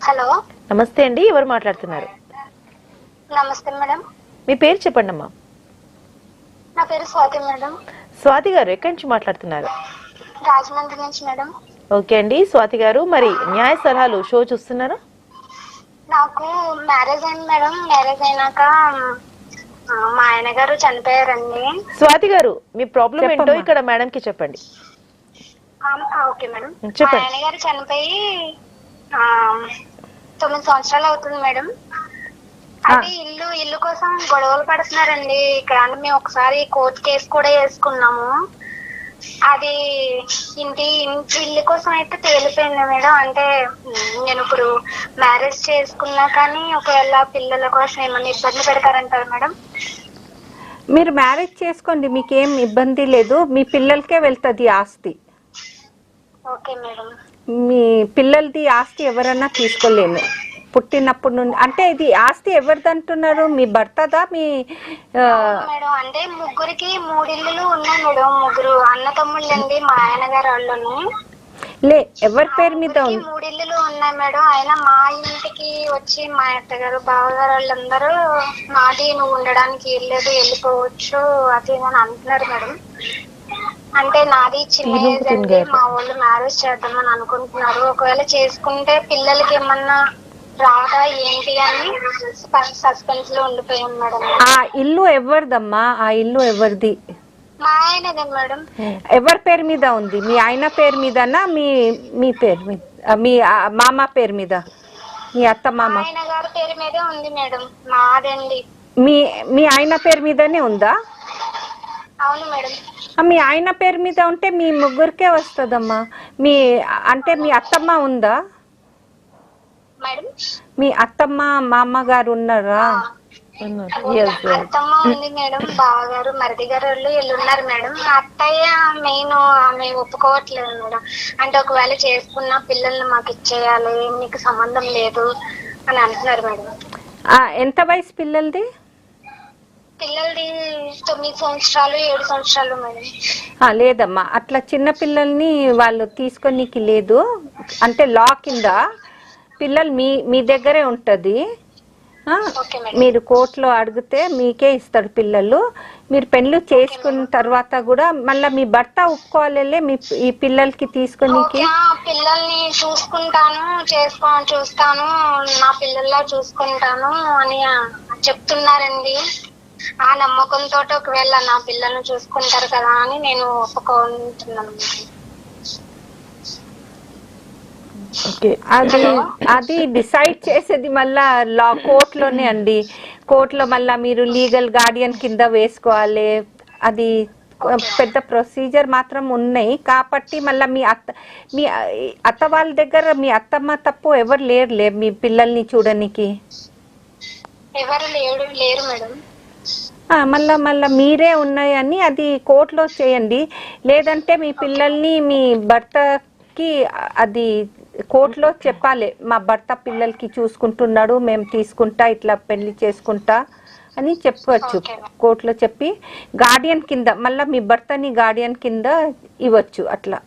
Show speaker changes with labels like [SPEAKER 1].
[SPEAKER 1] Hello,
[SPEAKER 2] నమస్తే అండి. ఎవరు మాట్లాడుతున్నారు?
[SPEAKER 1] నమస్తే మేడం.
[SPEAKER 2] మీ పేరు చెప్పండి అమ్మా.
[SPEAKER 1] నా పేరు స్వాతి మేడం.
[SPEAKER 2] స్వాతి గారు ఎక్కడి నుంచి మాట్లాడుతున్నారు?
[SPEAKER 1] రాజమండ్రి నుంచి మేడం.
[SPEAKER 2] ఓకే అండి స్వాతి గారు, మరి న్యాయ సలహాలు షో చూస్తున్నారా?
[SPEAKER 1] నాకు మ్యారేజ్ అయింది మేడం. మ్యారేజ్ అయినాక మా ఆయన గారు చనిపోయారండి.
[SPEAKER 2] స్వాతి గారు, మీ ప్రాబ్లం ఏంటో ఇక్కడ మేడం కి చెప్పండి.
[SPEAKER 1] Okay madam. మా
[SPEAKER 2] చెప్పండి.
[SPEAKER 1] ఆయన గారు చనిపోయి 9 సంవత్సరాలు అవుతుంది మేడం. అది ఇల్లు కోసం గొడవలు పడుతున్నారండి ఇక్కడ. మేము ఒకసారి కోర్టు కేసు కూడా వేసుకున్నాము. అది ఇల్లు కోసం అయితే తేలిపోయింది మేడం. అంటే నేను ఇప్పుడు మ్యారేజ్ చేసుకున్నా కానీ ఒకవేళ పిల్లల కోసం ఏమన్నా ఇబ్బంది పెడతారంటారు మేడం?
[SPEAKER 3] మీరు మ్యారేజ్ చేసుకోండి, మీకేం ఇబ్బంది లేదు. మీ పిల్లలకే వెళ్తుంది ఆస్తి.
[SPEAKER 1] Okay madam.
[SPEAKER 3] మీ పిల్లలది ఆస్తి ఎవరన్నా తీసుకోలేము పుట్టినప్పటి నుండి. అంటే ఇది ఆస్తి ఎవరిది అంటున్నారు? మీ భర్తదా? మీ
[SPEAKER 1] మేడం అంటే ముగ్గురికి 3 ఇల్లులు ఉన్నాయి మేడం. ముగ్గురు అన్న తమ్ముళ్ళండి మా ఆయన గారు వాళ్ళని.
[SPEAKER 3] ఎవరి పేరు మీద ఉంది?
[SPEAKER 1] 3 ఇల్లులు ఉన్నాయి మేడం. ఆయన మా ఇంటికి వచ్చి మా అత్తగారు బావగారు వాళ్ళందరూ నాది నువ్వు ఉండడానికి వెళ్ళలేదు, వెళ్ళిపోవచ్చు అది అని అంటున్నారు మేడం. అంటే నాది చిన్న ఏజ్ అండి. మా వాళ్ళు మ్యారేజ్ చేద్దామని అనుకుంటున్నారు. ఒకవేళ చేసుకుంటే పిల్లలకి ఏమన్నా రాదా ఏంటి అని సస్పెన్స్ లో ఉండిపోయాం మేడం.
[SPEAKER 3] ఆ ఇల్లు ఎవరిదమ్మా? ఆ ఇల్లు ఎవరిది?
[SPEAKER 1] మా ఆయనదే మేడం.
[SPEAKER 3] ఎవరి పేరు మీద ఉంది? మీ ఆయన పేరు మీదనా మీ పేరు మీద? మీ మామ పేరు మీద? మీ అత్త మామ?
[SPEAKER 1] ఆయన గారి పేరు మీదే ఉంది మేడం. మాదండి.
[SPEAKER 3] మీ ఆయన పేరు మీదనే ఉందా?
[SPEAKER 1] అవును మేడం.
[SPEAKER 3] మీ ఆయన పేరు మీద ఉంటే మీ ముగ్గురికే వస్తుందమ్మా. అంటే మీ అత్తమ్మ ఉందా?
[SPEAKER 1] మేడం
[SPEAKER 3] మీ అత్తమ్మ మామ గారు ఉన్నారా?
[SPEAKER 1] అత్తమ్మ ఉంది మేడం. బావగారు మరిది గారు వీళ్ళు ఉన్నారు మేడం. అత్తయ్య మెయిన్ ఆమె ఒప్పుకోవట్లేదు మేడం. అంటే ఒకవేళ చేసుకున్న పిల్లల్ని మాకు ఇచ్చేయాలి, నీకు సంబంధం లేదు అని అంటున్నారు మేడం.
[SPEAKER 3] ఎంత వయసు పిల్లలది?
[SPEAKER 1] పిల్లలది 9 సంవత్సరాలు 7 సంవత్సరాలు మేడం.
[SPEAKER 3] లేదమ్మా, అట్లా చిన్న పిల్లల్ని వాళ్ళు తీసుకోనికి లేదు. అంటే లా కింద పిల్లలు మీ దగ్గరే ఉంటుంది. మీరు కోర్టులో అడిగితే మీకే ఇస్తాడు పిల్లలు. మీరు పెళ్లి చేసుకున్న తర్వాత కూడా మళ్ళీ మీ భర్త ఒప్పుకోవాలి ఈ పిల్లలకి తీసుకునికి.
[SPEAKER 1] పిల్లల్ని చూసుకుంటాను, చూస్తాను, నా పిల్లల్లా చూసుకుంటాను అని చెప్తున్నారండి. ఆ నమ్మకంతో ఒకవేళ నా పిల్లల్ని చూసుకుంటారు కదా అని నేను ఒప్పుకుంటున్నాను.
[SPEAKER 3] అది డిసైడ్ చేసేది మళ్ళా కోర్టులోనే అండి. కోర్టులో మళ్ళా మీరు లీగల్ గార్డియన్ కింద వేసుకోవాలి. అది పెద్ద ప్రొసీజర్ మాత్రం ఉన్నాయి. కాబట్టి మళ్ళీ మీ అత్త వాళ్ళ దగ్గర మీ అత్తమ్మ తప్పు ఎవరు లేరులే మీ పిల్లల్ని చూడడానికి.
[SPEAKER 1] ఎవరు లేరు మేడం.
[SPEAKER 3] మళ్ళా మీరే ఉన్నాయని అది కోర్టులో చేయండి. లేదంటే మీ పిల్లల్ని మీ భర్తకి అది కోర్టులో చెప్పాలి. మా భర్త పిల్లలకి చూసుకుంటున్నాడు, మేము తీసుకుంటా, ఇట్లా పెళ్లి చేసుకుంటా అని చెప్పవచ్చు. కోర్టులో చెప్పి గార్డియన్ కింద మళ్ళీ మీ భర్తని గార్డియన్ కింద ఇవ్వచ్చు అట్లా.